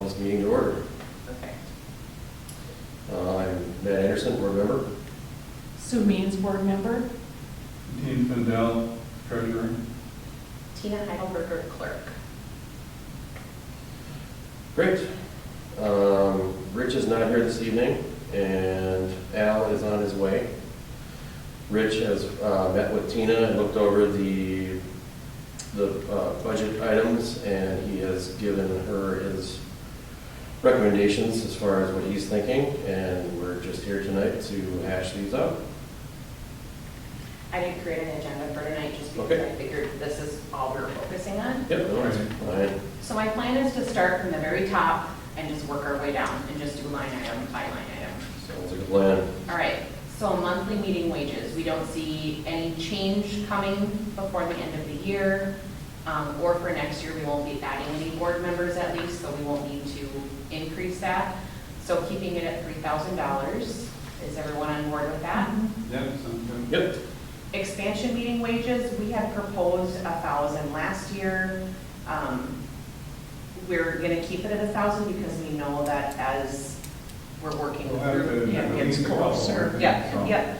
This meeting to order. Perfect. I'm Matt Anderson, board member. Sue Means, board member. Dean Findell, treasurer. Tina Heidelberger, clerk. Great. Rich is not here this evening, and Al is on his way. Rich has met with Tina and looked over the budget items, and he has given her his recommendations as far as what he's thinking, and we're just here tonight to hash these out. I didn't create an agenda for tonight just because Okay. I figured this is all we're focusing on. Yep, no, that's fine. So my plan is to start from the very top and just work our way down and just do line item by line item. Sounds like a plan. All right, so monthly meeting wages, we don't see any change coming before the end of the year. Or for next year, we won't be adding any board members at least, so we won't need to increase that. So keeping it at $3,000, is everyone on board with that? Yep, sounds good. Yep. Expansion meeting wages, we had proposed 1,000 last year. We're gonna keep it at 1,000 because we know that as we're working We'll have through. to Yeah, at it least gets a couple closer. more, Yeah, so. yeah.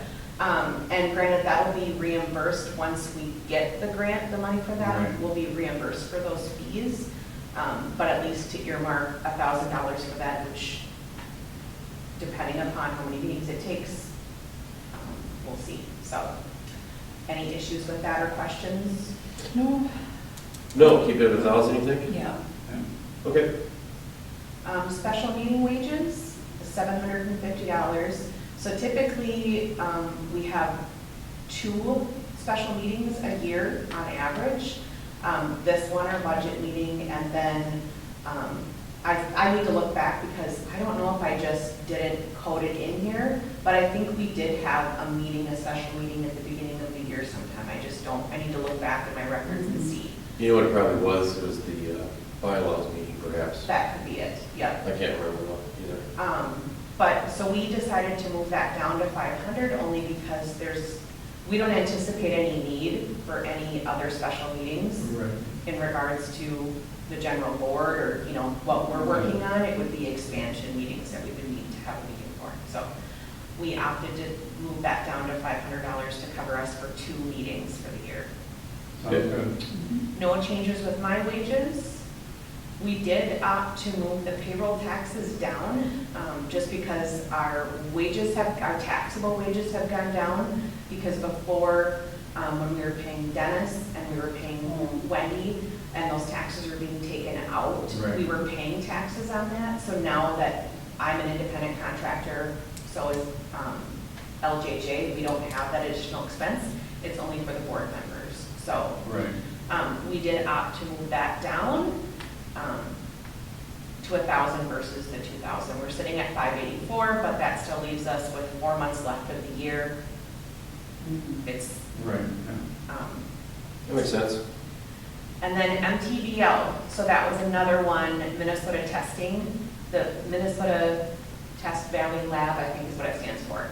And granted, that will be reimbursed once we get the grant, the money for that. Right. We'll be reimbursed for those fees. But at least to earmark $1,000 for that, which depending upon how many meetings it takes, we'll see. So, any issues with that or questions? No. No, keep it at 1,000, you think? Yeah. Yeah. Okay. Special meeting wages, $750. So typically, we have 2 special meetings a year on average. This one, our budget meeting, and then I need to look back because I don't know if I just didn't code it in here, but I think we did have a meeting, a special meeting at the beginning of the year sometime. I just don't, I need to look back at my records and see. You know what it probably was? It was the bylaws meeting, perhaps. That could be it, yep. I can't remember what either. But, so we decided to move that down to 500 only because we don't anticipate any need for any other special meetings Right. in regards to the general board or, you know, what we're working on. It would be expansion meetings that we would need to have a meeting for. So we opted to move that down to $500 to cover us for 2 meetings for the year. Sounds good. No changes with my wages. We did opt to move the payroll taxes down, just because our taxable wages have gone down, because before, when we were paying Dennis and we were paying Wendy, and those taxes were being taken out, Right. we were paying taxes on that. So now that I'm an independent contractor, so is LJJ, we don't have that additional expense. It's only for the board members. So Right. we did opt to move that down to 1,000 versus the 2,000. We're sitting at 584, but that still leaves us with 4 months left of the year. It's, Right, yeah. That makes sense. and then MTVL, so that was another one, Minnesota testing, the Minnesota Test Valley Lab, I think is what it stands for.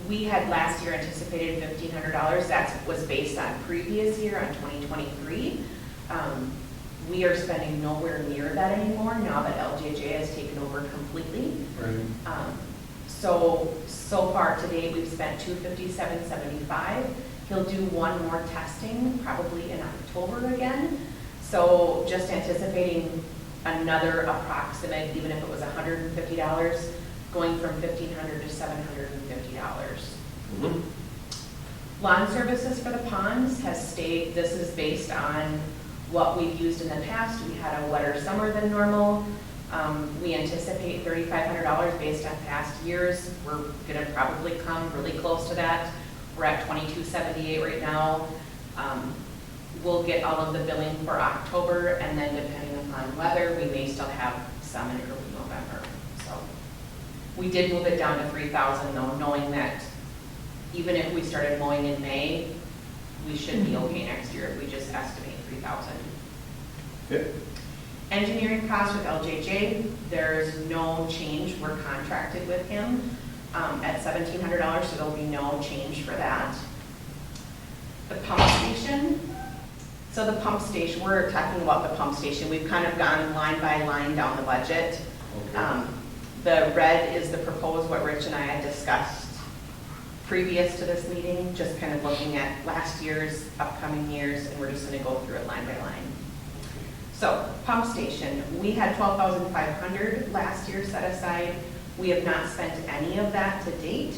We had last year anticipated $1,500. That was based on previous year, on 2023. We are spending nowhere near that anymore now that LJJ has taken over completely. Right. So far to date, we've spent $257.75. He'll do one more testing, probably in October again. So just anticipating another approximate, even if it was $150, going from $1,500 to $750. Mhm. Lawn services for the ponds has stayed, this is based on what we've used in the past. We had a wetter summer than normal. We anticipate $3,500 based on past years. We're gonna probably come really close to that. We're at $2,278 right now. We'll get all of the billing for October, and then depending upon weather, we may still have some in early November. So we did move it down to 3,000 though, knowing that even if we started mowing in May, we should be okay next year if we just estimate 3,000. Good. Engineering costs with LJJ, there's no change. We're contracted with him at $1,700, so there'll be no change for that. The pump station, So the pump station, we're talking about the pump station. We've kind of gone line by line down the budget. Okay. The red is the proposed, what Rich and I had discussed previous to this meeting, just kind of looking at last year's, upcoming years, and we're just gonna go through it line by line. So, pump station, we had 12,500 last year set aside. We have not spent any of that to date,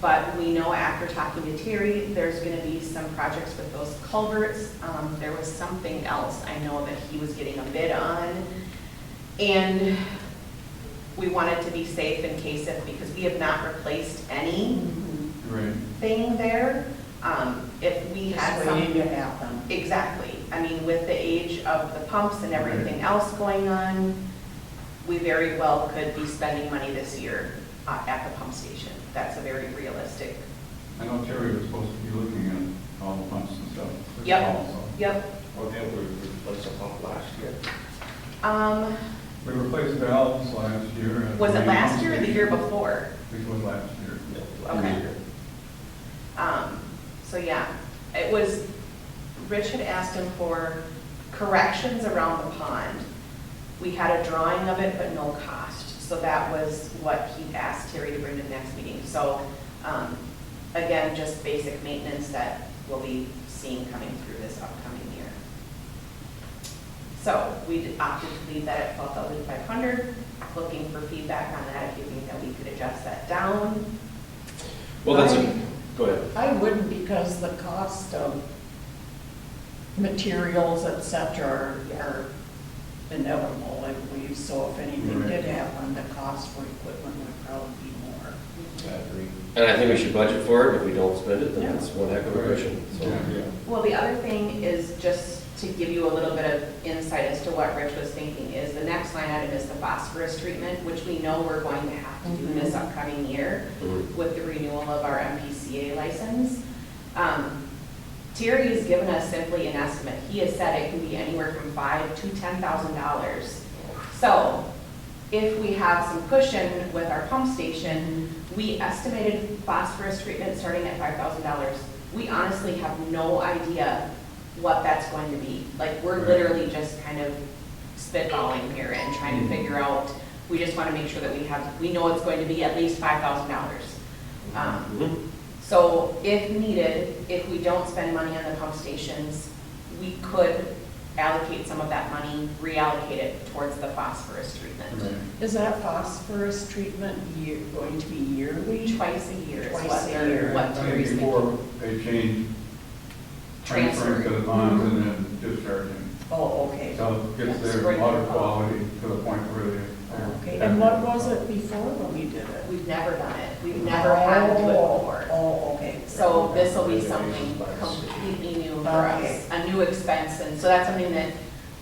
but we know after talking to Terry, there's gonna be some projects with those culverts. There was something else I know that he was getting a bid on. And we wanted to be safe in case if, because we have not replaced anything Right. there. If we had Just some. waiting to happen. Exactly. I mean, with the age of the pumps and everything else going on, we very well could be spending money this year at the pump station. That's a very realistic. I know Terry was supposed to be looking at all the pumps and stuff. this Yep. fall, so. Yep. Well, then we replaced a pump last year. We replaced valves last year. at Was the it main last pump year or the station. year before? I think it was last year. Okay. So yeah, it was, Rich had asked him for corrections around the pond. We had a drawing of it, but no cost. So that was what he asked Terry to bring to the next meeting. So, again, just basic maintenance that we'll be seeing coming through this upcoming year. So we opted to leave that at 12,500, looking for feedback on that, if you think that we could adjust that down. Well, that's a, go ahead. I wouldn't, because the cost of materials, et cetera, are inevitable, I believe. So if anything did happen, the cost for equipment would probably be more. I agree. And I think we should budget for it. If we don't spend it, then Yeah. it's one heck of a cushion, so. Yeah. Well, the other thing is, just to give you a little bit of insight as to what Rich was thinking, is the next line item is the phosphorus treatment, which we know we're going to have to do this upcoming year Mhm. with the renewal of our MPCA license. Terry has given us simply an estimate. He has said it can be anywhere from $5,000 to $10,000. So if we have some cushion with our pump station, we estimated phosphorus treatment starting at $5,000. We honestly have no idea what that's going to be. Like, we're Right. literally just kind of spitballing here and trying to figure out, we just want to make sure that we know it's going to be at least $5,000. Mhm. So if needed, if we don't spend money on the pump stations, we could allocate some of that money, reallocate it towards the phosphorus treatment. Right. Is that phosphorus treatment going to be yearly? Twice a year is Twice what a they're, year. what I think Terry's thinking. before they changed transferring to the ponds and then discharging. Oh, okay. So it gets their Spring water and fall. quality to the point where they. Okay, and what was it before when we did it? We've never done it. We've never had to do it before. Oh, okay. So this will be something completely new for us, a new expense. And so that's something that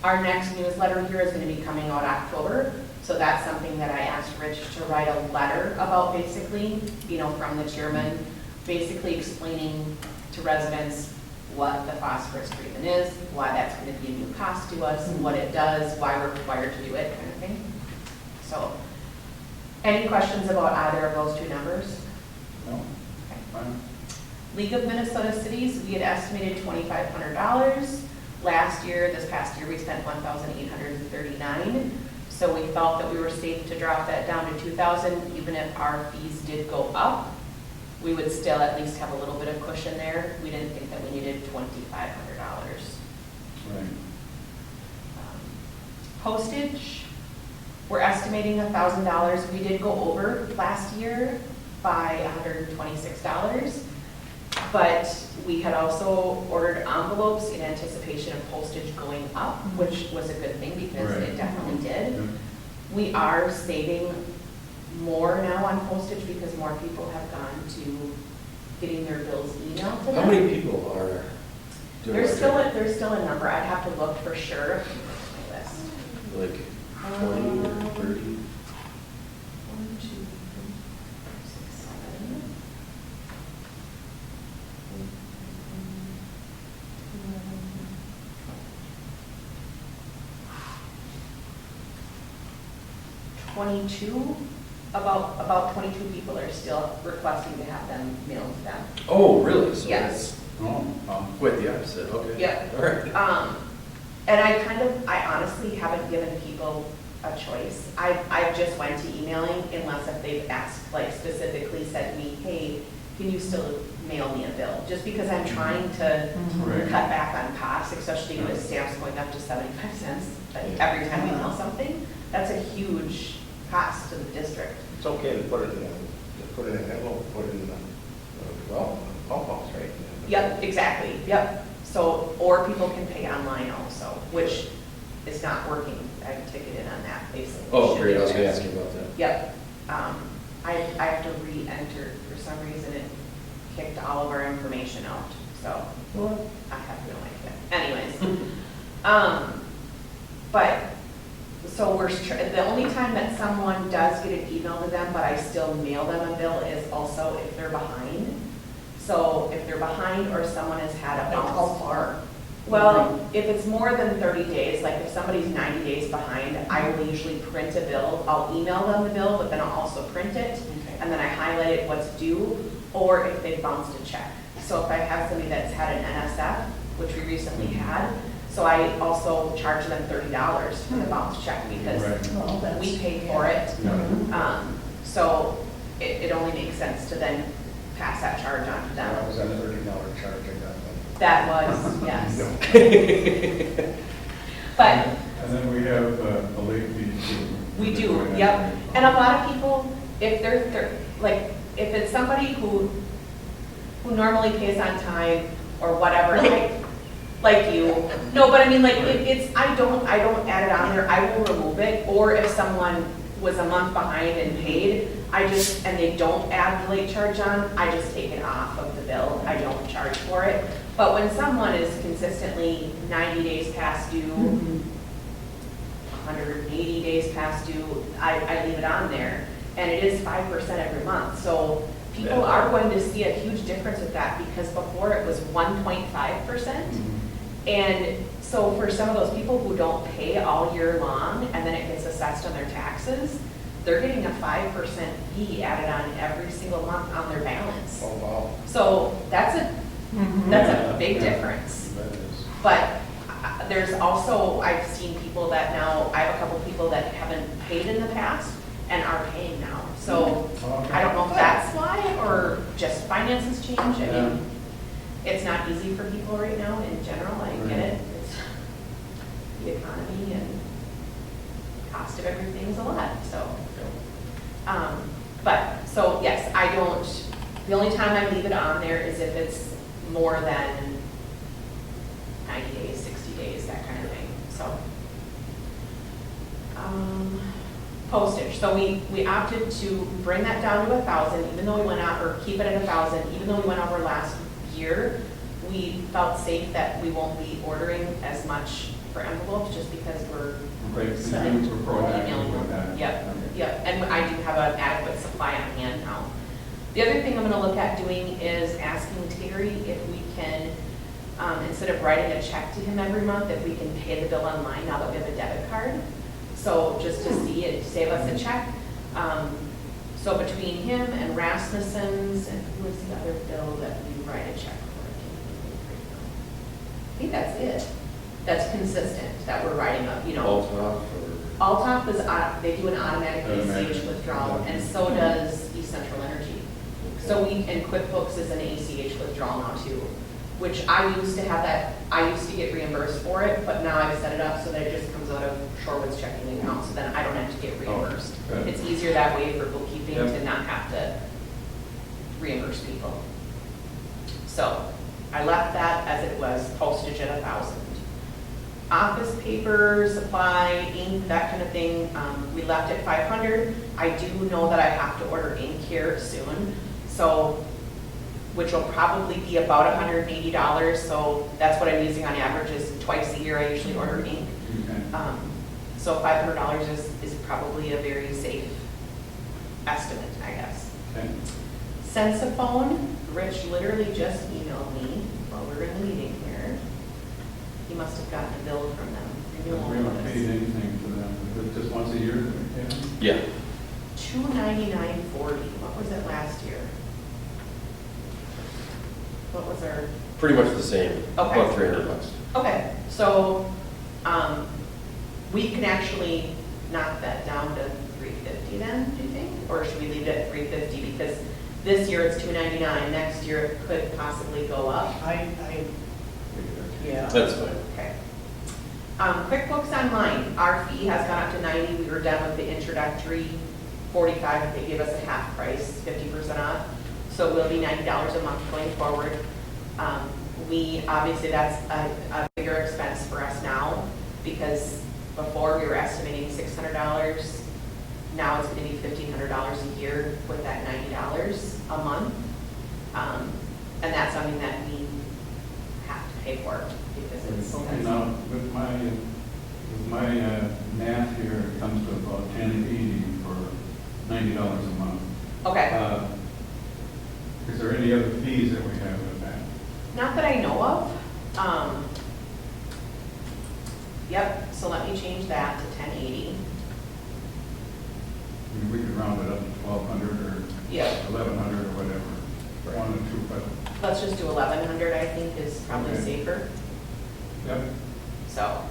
our next newsletter here is going to be coming out October. So that's something that I asked Rich to write a letter about, basically, from the chairman, basically explaining to residents what the phosphorus treatment is, why that's going to be a new cost to us, what it does, why we're required to do it, kind of thing. So, any questions about either of those two numbers? No, Okay. fine. League of Minnesota Cities, we had estimated $2,500. Last year, this past year, we spent $1,839. So we felt that we were safe to drop that down to $2,000, even if our fees did go up. We would still at least have a little bit of cushion there. We didn't think that we needed $2,500. Right. Postage, we're estimating $1,000. We did go over last year by $126, but we had also ordered envelopes in anticipation of postage going up, which was a good thing because Right. it definitely did. Yeah. We are saving more now on postage because more people have gone to getting their bills emailed to them. How many people are doing There's still a number. I'd have to look for sure. My list. like 20 or 30? 1, 2, 3, 4, 6, 7. 22, about 22 people are still requesting to have them mailed to them. Oh, really? So Yes. it's Oh, quite the opposite, okay. Yep. All right. And I honestly haven't given people a choice. I just went to emailing unless if they've asked, like specifically said to me, hey, can you still mail me a bill? Just because I'm trying to Right. cut back on costs, especially with stamps going up to 75 cents every time we mail something. That's a huge cost to the district. It's okay to put it in, put it in an envelope, put it in the, well, pump house, right? Yep, exactly, yep. So, or people can pay online also, which is not working. I ticketed on that, basically. Oh, great, I was gonna ask you about that. Yep. I have to re-enter, for some reason it kicked all of our information out, so I have no idea. Anyways, but, so the only time that someone does get an email to them, but I still mail them a bill is also if they're behind. So if they're behind or someone has had a Like how bounce. far? Well, if it's more than 30 days, like if somebody's 90 days behind, I will usually print a bill. I'll email them the bill, but then I'll also print it, Okay. and then I highlight it what's due, or if they bounced a check. So if I have somebody that's had an NSF, which we recently had, so I also charge them $30 for the bounce check because Right. Well, that's- we pay for it. Yeah. So it only makes sense to then pass that charge on to them. That was a $30 charge I got. That was, yes. But And then we have a late fee too. we do, yep. And a lot of people, if they're, like, if it's somebody who normally pays on time or whatever, like you. No, but I mean, like, it's, I don't add it on there, I will remove it. Or if someone was a month behind and paid, and they don't add the late charge on, I just take it off of the bill. I don't charge for it. But when someone is consistently 90 days past due, 180 days past due, I leave it on there. And it is 5% every month. So people are going to see a huge difference with that because before it was 1.5%. And so for some of those people who don't pay all year long and then it gets assessed on their taxes, they're getting a 5% fee added on every single month on their balance. Oh, wow. So that's a big difference. That is. But there's also, I've seen people that now, I have a couple people that haven't paid in the past and are paying now. So Okay. I don't know if that's why or just finances change. I Yeah. mean, it's not easy for people right now in general. I get it. It's the economy and cost of everything is a lot, so. But, so yes, the only time I leave it on there is if it's more than 90 days, 60 days, that kind of thing, so. Postage, so we opted to bring that down to 1,000, even though we went out, or keep it at 1,000, even though we went over last year, we felt safe that we won't be ordering as much for envelopes, just because we're Right, sending, we're proactive emailing with them. that. Yep, yep, and I do have an adequate supply on hand now. The other thing I'm gonna look at doing is asking Terry if we can, instead of writing a check to him every month, if we can pay the bill online now that we have a debit card. So just to see it, save us a check. So between him and Rasmussen's, and who was the other bill that we write a check for? I think that's it. That's consistent, that we're writing up, Alt off or? Altop is, they do an automatic Automatic. ACH withdrawal, and so does East Central Energy. So and QuickBooks is an ACH withdrawal now too, which I used to have that, I used to get reimbursed for it, but now I've set it up so that it just comes out of Shorewood's checking account, so then I don't have to get reimbursed. good. It's easier that way for bookkeeping Yep. to not have to reimburse people. So I left that as it was, postage at 1,000. Office paper, supply, ink, that kind of thing, we left at 500. I do know that I have to order ink here soon, so, which will probably be about $180, so that's what I'm using on average, is twice a year I usually order ink. Okay. So $500 is probably a very safe estimate, I guess. Okay. Sensiphone, Rich literally just emailed me while we were in the meeting here. He must have gotten a bill from them. We haven't paid anything for them, is it just once a year that we pay them? Yeah. $299.40. What was it last year? What was our? Pretty much the same, Okay. about $300. Okay, so We can actually knock that down to $350 then, do you think? Or should we leave it at $350? Because this year it's $299, next year it could possibly go up. Yeah. That's fine. Okay. QuickBooks Online, our fee has gone up to $90. We were done with the introductory $45. They gave us a half price, 50% off. So it will be $90 a month going forward. Obviously that's a bigger expense for us now, because before we were estimating $600. Now it's going to be $1,500 a year with that $90 a month. And that's something that we have to pay for because it's. Okay, now, with my math here, it comes to about $10.80 for $90 a month. Okay. Is there any other fees that we have with that? Not that I know of. Yep, so let me change that to 1080. I mean, we could round it up to 1,200 or Yeah. 1,100 or whatever, one or two, but, Let's just do 1100, I think is probably Okay. safer. yep. So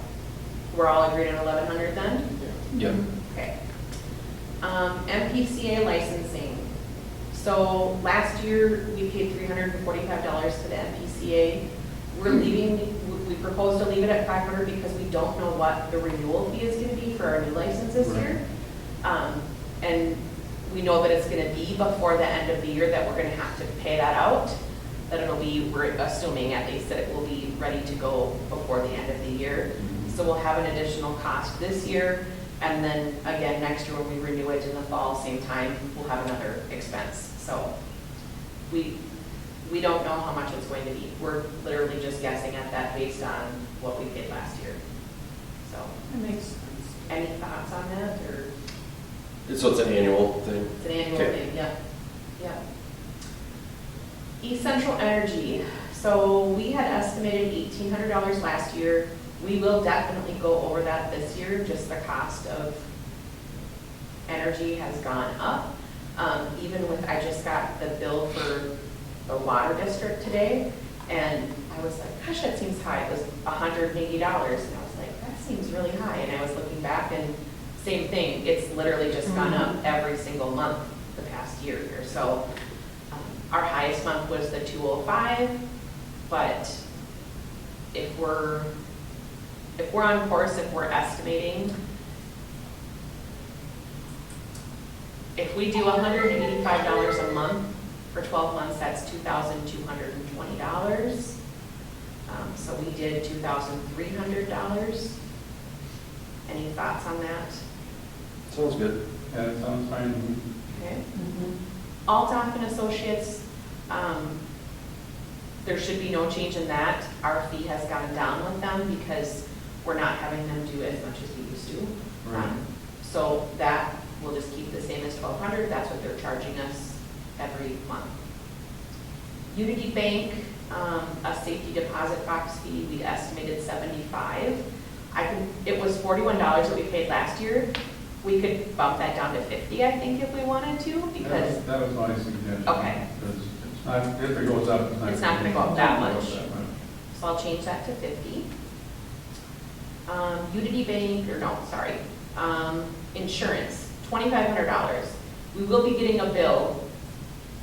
we're all agreed on 1100 then? Yep. Okay. MPCA licensing. So last year, we paid $345 to the MPCA. We're leaving, we proposed to leave it at 500 because we don't know what the renewal fee is going to be for our new license this year. And we know that it's going to be before the end of the year that we're going to have to pay that out. That it'll be, we're assuming at least that it will be ready to go before the end of the year. So we'll have an additional cost this year. And then again, next year when we renew it in the fall, same time, we'll have another expense. So we don't know how much it's going to be. We're literally just guessing at that based on what we paid last year. So, That makes sense. any thoughts on that, or So it's an annual thing? it's an annual Okay. thing? Yeah, yeah. East Central Energy. So we had estimated $1,800 last year. We will definitely go over that this year. Just the cost of energy has gone up. Even with, I just got the bill for the water district today, and I was like, gosh, that seems high. It was $180, and I was like, that seems really high. And I was looking back, and same thing. It's literally just gone up every single month the past year here. So our highest month was the 205, but if we're on course, if we're estimating, if we do $185 a month for 12 months, that's $2,220. So we did $2,300. Any thoughts on that? Sounds good. Yeah, that sounds fine to me. Okay. Altoff and Associates, there should be no change in that. Our fee has gone down with them because we're not having them do as much as we used to. Right. So that will just keep the same as 1,200. That's what they're charging us every month. Unity Bank, a safety deposit box fee, we estimated $75. It was $41 that we paid last year. We could bump that down to $50, I think, if we wanted to, because That was my suggestion. Okay. Because it's not, if it goes up, It's not gonna go up that much. That much. so I'll change that to 50. Unity Bank, or no, sorry, insurance, $2,500. We will be getting a bill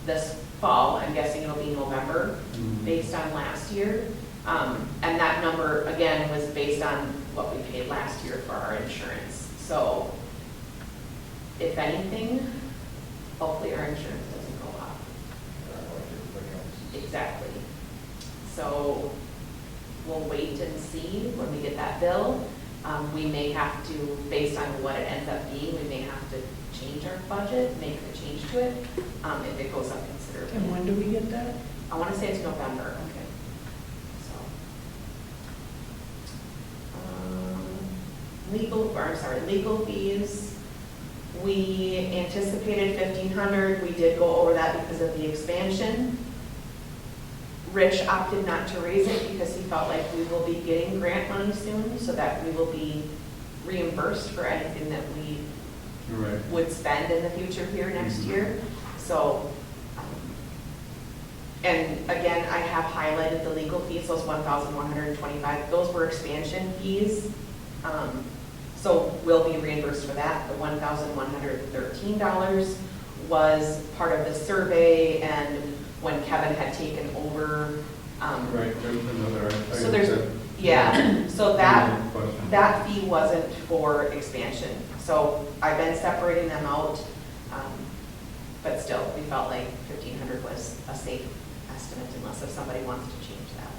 this fall. I'm guessing it'll be November, based on last year. And that number, again, was based on what we paid last year for our insurance. So if anything, hopefully our insurance doesn't go up. Exactly. So we'll wait and see when we get that bill. We may have to, based on what it ends up being, we may have to change our budget, make a change to it, if it goes up considerably. And when do we get that? I want to say it's November. Okay. So, legal fees. We anticipated 1,500. We did go over that because of the expansion. Rich opted not to raise it because he felt like we will be getting grant money soon, so that we will be reimbursed for anything that we Right. would spend in the future here next year. So, and again, I have highlighted the legal fees, those 1,125. Those were expansion fees So we'll be reimbursed for that. The $1,113 was part of the survey, and when Kevin had taken over. Right, there's another. So there's, yeah, so that fee wasn't for expansion. So I've been separating them out, but still, we felt like 1,500 was a safe estimate unless if somebody wants to change that.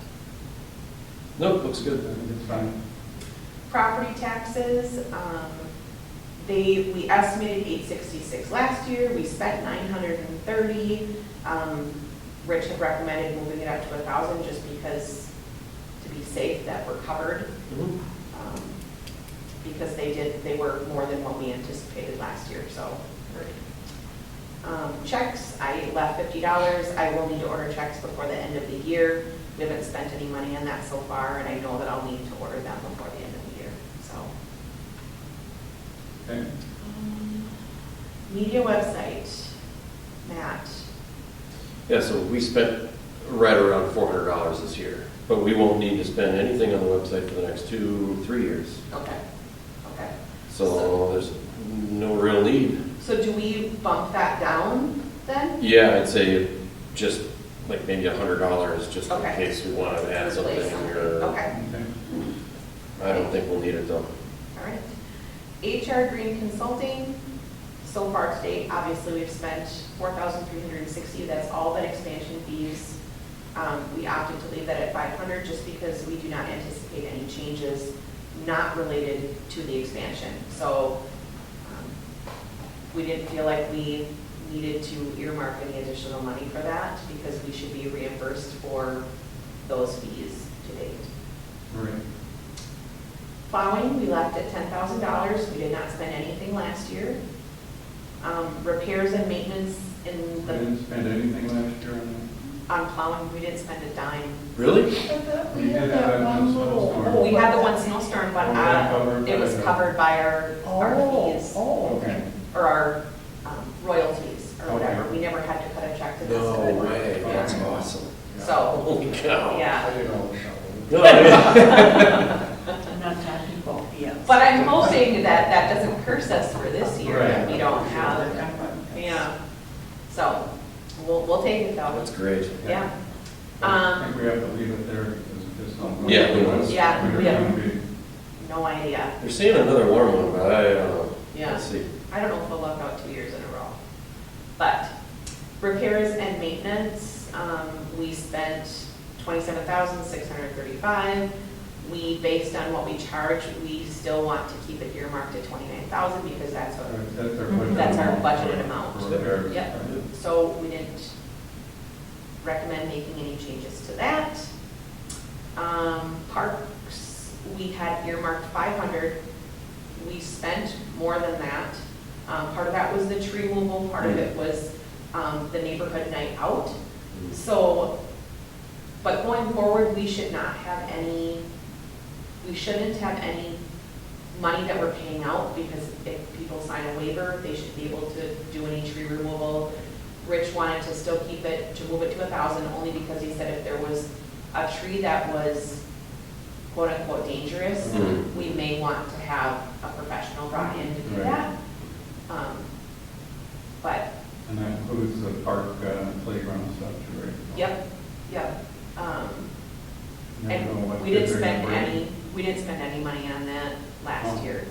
Nope, looks I good. think it's fine. Property taxes, we estimated 866 last year, we spent 930. Rich had recommended moving it up to 1,000 just because, to be safe, that we're covered. Mhm. Because they were more than what we anticipated last year, so. Checks, I left $50. I will need to order checks before the end of the year. We haven't spent any money on that so far, and I know that I'll need to order them before the end of the year, so. Okay. Media website, Matt. Yeah, so we spent right around $400 this year, but we won't need to spend anything on the website for the next 2-3 years. Okay. So there's no real need. So do we bump that down then? Yeah, I'd say just like maybe $100 just in Okay. case we want to add something Replace in something. here. Okay, I don't think we'll need it though. all right. HR Green Consulting, so far to date, obviously we've spent $4,360. That's all but expansion fees. We opted to leave that at $500 just because we do not anticipate any changes not related to the expansion. So we didn't feel like we needed to earmark any additional money for that because we should be reimbursed for those fees to date. Right. Plowing, we left at $10,000. We did not spend anything last year. Repairs and maintenance We in the, didn't spend anything last year on on plowing, we didn't spend a dime. Really? I thought We we had did that have one that little. snowstorm. We had the one snowstorm, but Oh, that covered it was by the- covered by our fees, Oh, that. okay. or our royalties, or whatever. Okay. We never had to cut a check to this. No way, Yeah. that's awesome. So, Holy cow. yeah. I didn't know the shovel. No, yeah. I'm not talking about yes. But I'm hoping that that doesn't curse us for this year, that Right. we don't have, yeah. So, we'll take it though. That's great. Yeah. I think we have to leave it there because it's just not. Yeah, who knows? Yeah, We're yeah. gonna be- No idea. They're seeing another warm one, but I don't know. Yeah. Let's see. I don't know if we'll look out 2 years in a row. But repairs and maintenance, we spent $27,635. We, based on what we charge, we still want to keep it earmarked at $29,000 because that's what, That's our budgeted amount. That's our budgeted for- amount. for repairs. Yep. So we didn't recommend making any changes to that. Parks, we had earmarked 500. We spent more than that. Part of that was the tree removal, part of it was the neighborhood night out. So, but going forward, we shouldn't have any money that we're paying out, because if people sign a waiver, they should be able to do any tree removal. Rich wanted to still keep it, to move it to 1,000, only because he said if there was a tree that was quote unquote dangerous, Mhm. we may want to have a professional brought in to do Right. that. But, And that includes the park playground stuff too, right? yep. Never know what And we didn't they're gonna spend bring. any money on that last Oh. year,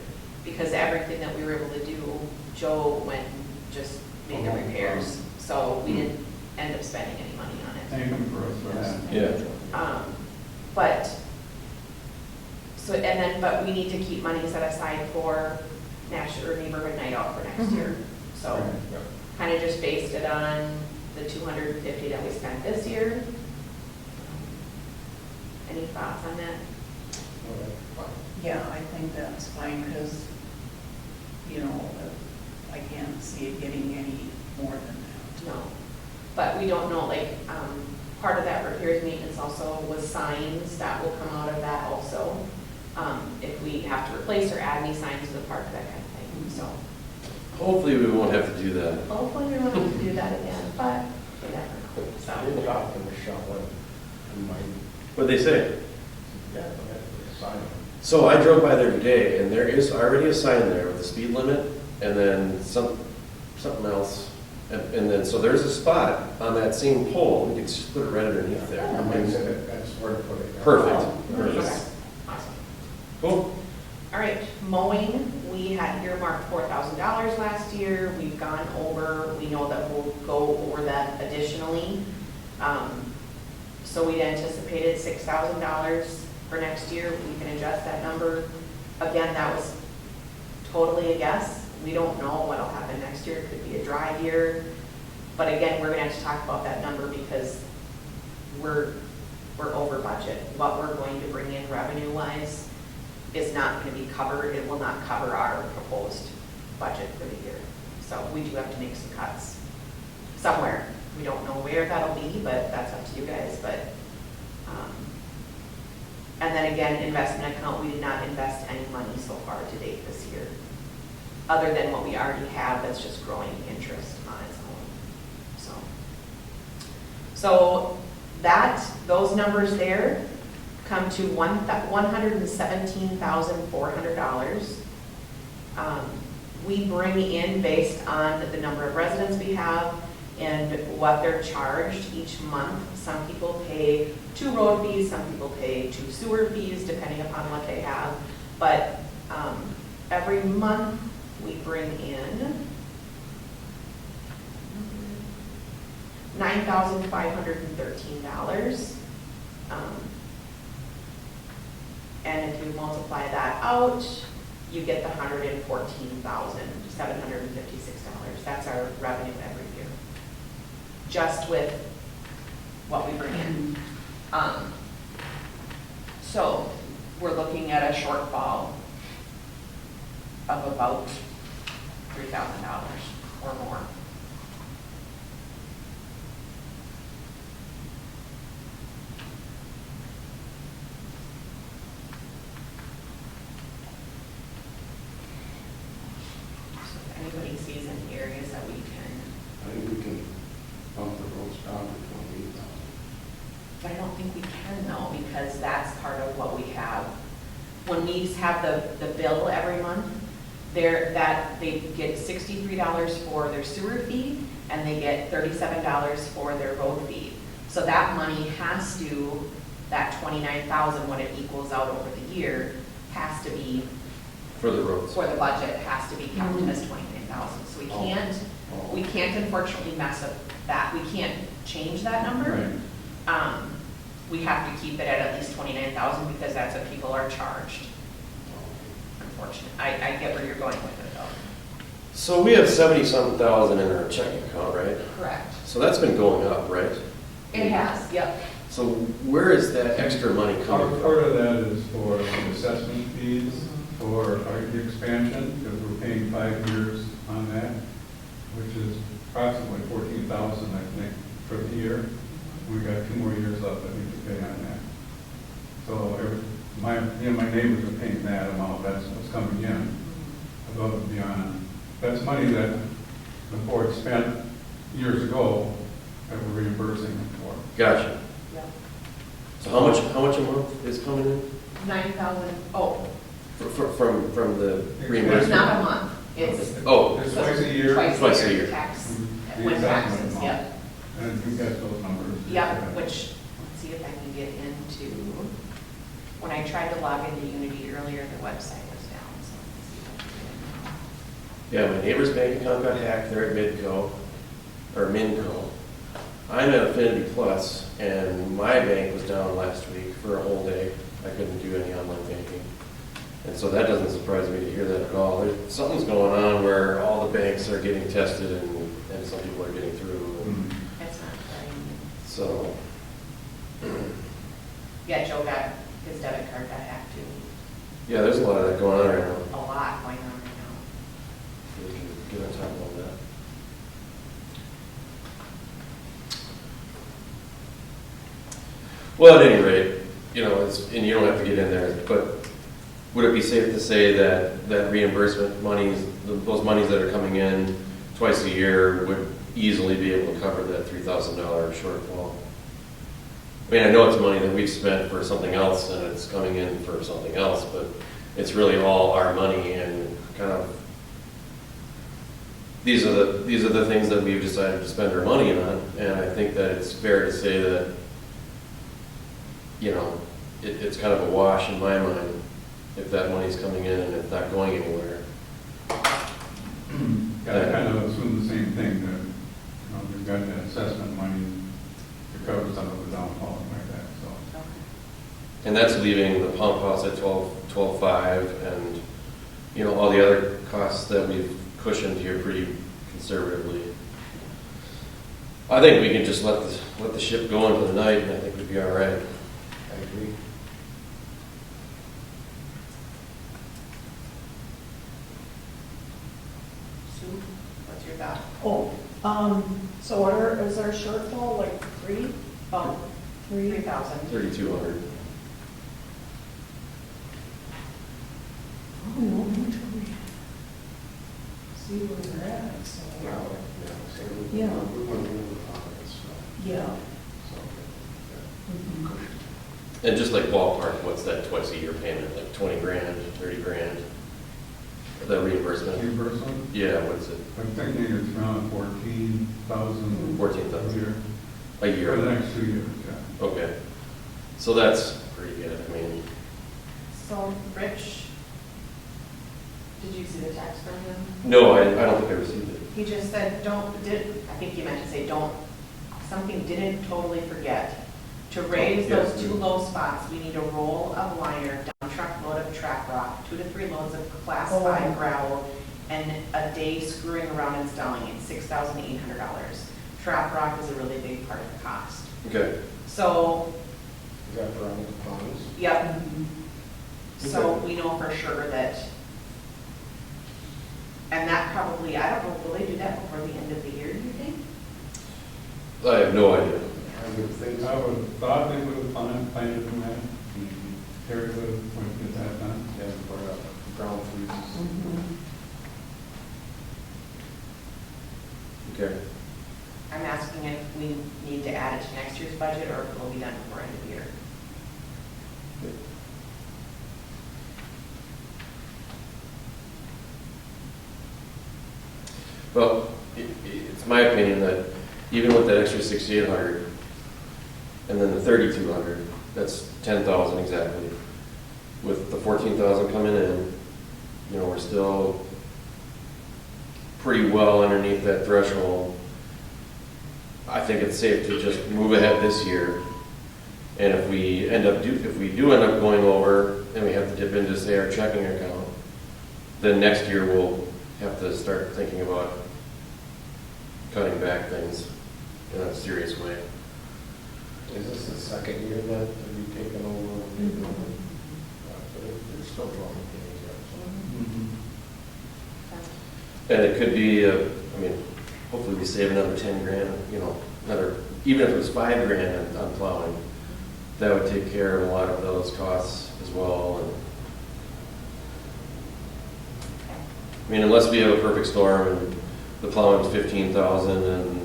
because everything that we were able to do, Joe went and just made the Oh, repairs. So we didn't end up spending any money on it. Thank them for us for that. Yeah. But, so, and then, but we need to keep money set aside for national, or neighborhood night out for next year. So, Right. kind of just based it on the 250 that we spent this year. Any thoughts on that? Yeah, I think that's fine, because, I can't see it getting any more than that. No, but we don't know, like, part of that repairs maintenance also was signs, that will come out of that also. If we have to replace or add any signs to the park, that kind of thing, so. Hopefully we won't have to do that. Hopefully we won't have to do that again, but you never know, I did so. talk to Michelle and Mike. What'd they say? Yeah, we have to sign it. So I drove by there today, and there is already a sign there with the speed limit, and then something else. And then, so there's a spot on that same pole, you could just put it right underneath there. That makes it, that's where to put it. Perfect. Okay, Perfect. awesome. Cool. All right, mowing, we had earmarked $4,000 last year. We've gone over, we know that we'll go over that additionally. So we anticipated $6,000 for next year. We can adjust that number. Again, that was totally a guess. We don't know what'll happen next year. It could be a dry year. But again, we're gonna have to talk about that number because we're over budget. What we're going to bring in revenue-wise is not gonna be covered. It will not cover our proposed budget for the year. So we do have to make some cuts somewhere. We don't know where that'll be, but that's up to you guys. But and then again, investment account, we did not invest any money so far to date this year, other than what we already have that's just growing interest on its own. So those numbers there come to $117,400. We bring in based on the number of residents we have and what they're charged each month. Some people pay 2 road fees, some people pay 2 sewer fees, depending upon what they have. But every month we bring in $9,513. And if you multiply that out, you get the $114,756. That's our revenue every year, just with what we bring in. So we're looking at a shortfall of about $3,000 or more. So if anybody sees any areas that we can, I think we can bump the roads down to 28,000. but I don't think we can though, because that's part of what we have. When we have the bill every month, they get $63 for their sewer fee, and they get $37 for their road fee. So that money has to, that $29,000, what it equals out over the year, has to be, For the roads. for the budget, has to be counted as $29,000. So we can't unfortunately mess up that. We can't change that number. Right. We have to keep it at least $29,000 because that's what people are charged. Unfortunately, I get where you're going with it though. So we have 70-something thousand in our checking account, right? Correct. So that's been going up, right? It has, yep. So where is that extra money coming Part from? of that is for the assessment fees for our expansion, because we're paying 5 years on that, which is approximately $14,000, I think, for the year. We got 2 more years left that we need to pay on that. So my neighbors are paying that amount. That's what's coming in above and beyond. That's money that the board spent years ago that we're reimbursing them for. Gotcha. Yep. So how much a month is coming in? 9,000, oh, From the it's reimbursement? not a month, it's Oh, It's twice a year. Twice a year. tax, Mhm. when The assessment taxes, amount. yep. And you got those numbers. Yep, which, let's see if I can get into, when I tried to log into Unity earlier, the website was down, so let's see if I can get in now. yeah, my neighbor's bank account got hacked, they're at Minco. I'm at Affinity Plus, and my bank was down last week for a whole day. I couldn't do any online banking. And so that doesn't surprise me to hear that at all. Something's going on where all the banks are getting tested and some people are getting through. Mhm. It's not very, So, yeah, Joe got, his debit card got hacked too. yeah, there's a lot of that going on right now. A lot going on right now. We can get on top of all that. Well, at any rate, and you don't have to get in there, but would it be safe to say that reimbursement monies, those monies that are coming in twice a year would easily be able to cover that $3,000 shortfall? I mean, I know it's money that we've spent for something else and it's coming in for something else, but it's really all our money and kind of, these are the things that we've decided to spend our money on, and I think that it's fair to say that, you know, it's kind of a wash in my mind if that money's coming in and it's not going anywhere. Yeah, I kind of assume the same thing, that, you know, we've got that assessment money to cover some of the downfall and like that, so. And that's leaving the pump house at 12.5, and, you know, all the other costs that we've cushioned here pretty conservatively. I think we can just let the ship go into the night, and I think we'd be all right. I agree. Sue, what's your thought? So is our shortfall like three? About 3,000. 3,200. Oh, no, until we see where we're at, so. Yeah. We want to move the comments, so. Yeah. So, Mhm. And just like ballpark, what's that twice a year payment? Like 20 grand, 30 grand? The reimbursement? Reimbursement, Yeah, what's it? I'm thinking it's around 14,000 14,000 a year. a year? For the next 2 years, yeah. Okay. So that's pretty good. I mean, So, Rich, did you see the text from him? no, I don't think I received it. He just said, I think you meant to say, didn't totally forget. To raise Oh, those yes. 2 low spots, we need a roll of liner, dump truck load of track rock, 2 to 3 loads of class Oh. 5 gravel, and a day screwing around installing it, $6,800. Trap rock is a really big part of the cost. Okay. So, is that for the ponds? yep, Mhm. so we know for sure that, and that probably, I don't know, will they do that before the end of the year, do you think? I have no idea. I would think I so. would have thought they would have planned to do that. Terry would have wanted to get that done. Yeah, for ground freezes. Mhm. Okay. I'm asking if we need to add it to next year's budget, or if it will be done before end of the year. Well, it's my opinion that even with that extra 6,800 and then the 3,200, that's 10,000 exactly. With the 14,000 coming in, you know, we're still pretty well underneath that threshold. I think it's safe to just move ahead this year. And if we do end up going over and we have to dip into, say, our checking account, then next year we'll have to start thinking about cutting back things in a serious way. Is this the second year that we've taken over? Mhm. But it's still drawing things And it could be, I mean, hopefully we save another 10 grand, you know, even if it was 5 grand on plowing, that would take care of a lot of those costs as well. And I mean, unless we have a perfect storm and the plowing's 15,000 and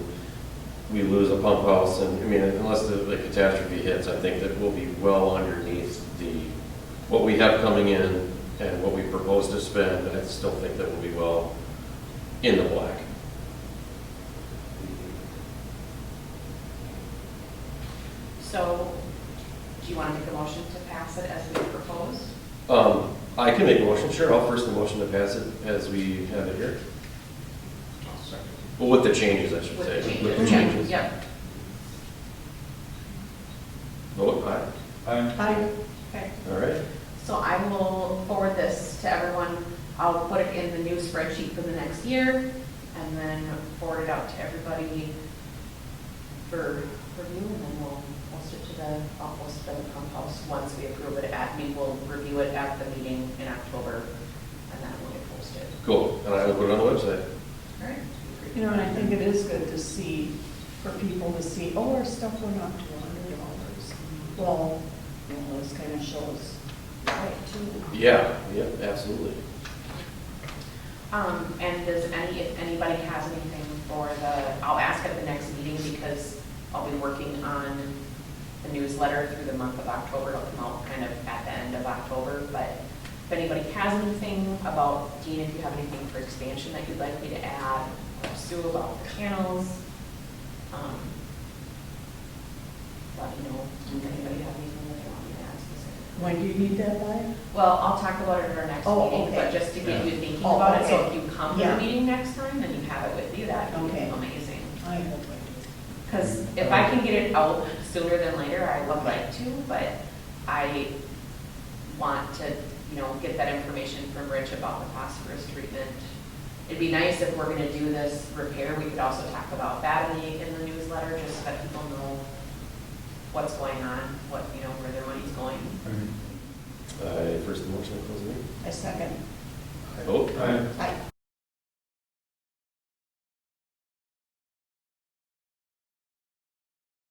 we lose a pump house, and I mean, unless the catastrophe hits, I think that we'll be well underneath what we have coming in and what we propose to spend. I still think that we'll be well in the black. So, do you want to make a motion to pass it as we proposed? I can make a motion, sure. I'll first the motion to pass it as we have it here. I'll second. Well, with the changes, I should With say. the changes? With the changes. Yep. Vote aye. Hi. Okay. All right. So I will forward this to everyone. I'll put it in the new spreadsheet for the next year, and then forward it out to everybody for review, and then we'll post it to I'll post it to the pump house once we approve it we will review it at the meeting in October, and then we'll get posted. Cool. And I will put it on the website. All right? You know, and I think it is good to see, for people to see, oh, our stuff went up to $100. Well, you know, this kind of shows right too. Yeah, absolutely. And if anybody has anything for I'll ask at the next meeting, because I'll be working on the newsletter through the month of October. It'll come out kind of at the end of October, but if anybody has anything about, Dean, if you have anything for expansion that you'd like me to add, or Sue about panels, let me know. Does anybody have anything that they want me to add specifically? When do you need that by? Well, I'll talk about it at our next Oh, meeting, okay. but just to get you thinking Oh, about it, so okay. if you come to Yeah. the meeting next time, then you have it with you, that would be Okay. amazing. I hope I do. Because if I can get it out sooner than later, I would like to, but I want to, get that information from Rich about the phosphorus treatment. It'd be nice if we're gonna do this repair, we could also talk about that in the newsletter, just so that people know what's going on, where their money's going. First motion to close the meeting. A second. I vote. Aye. Aye.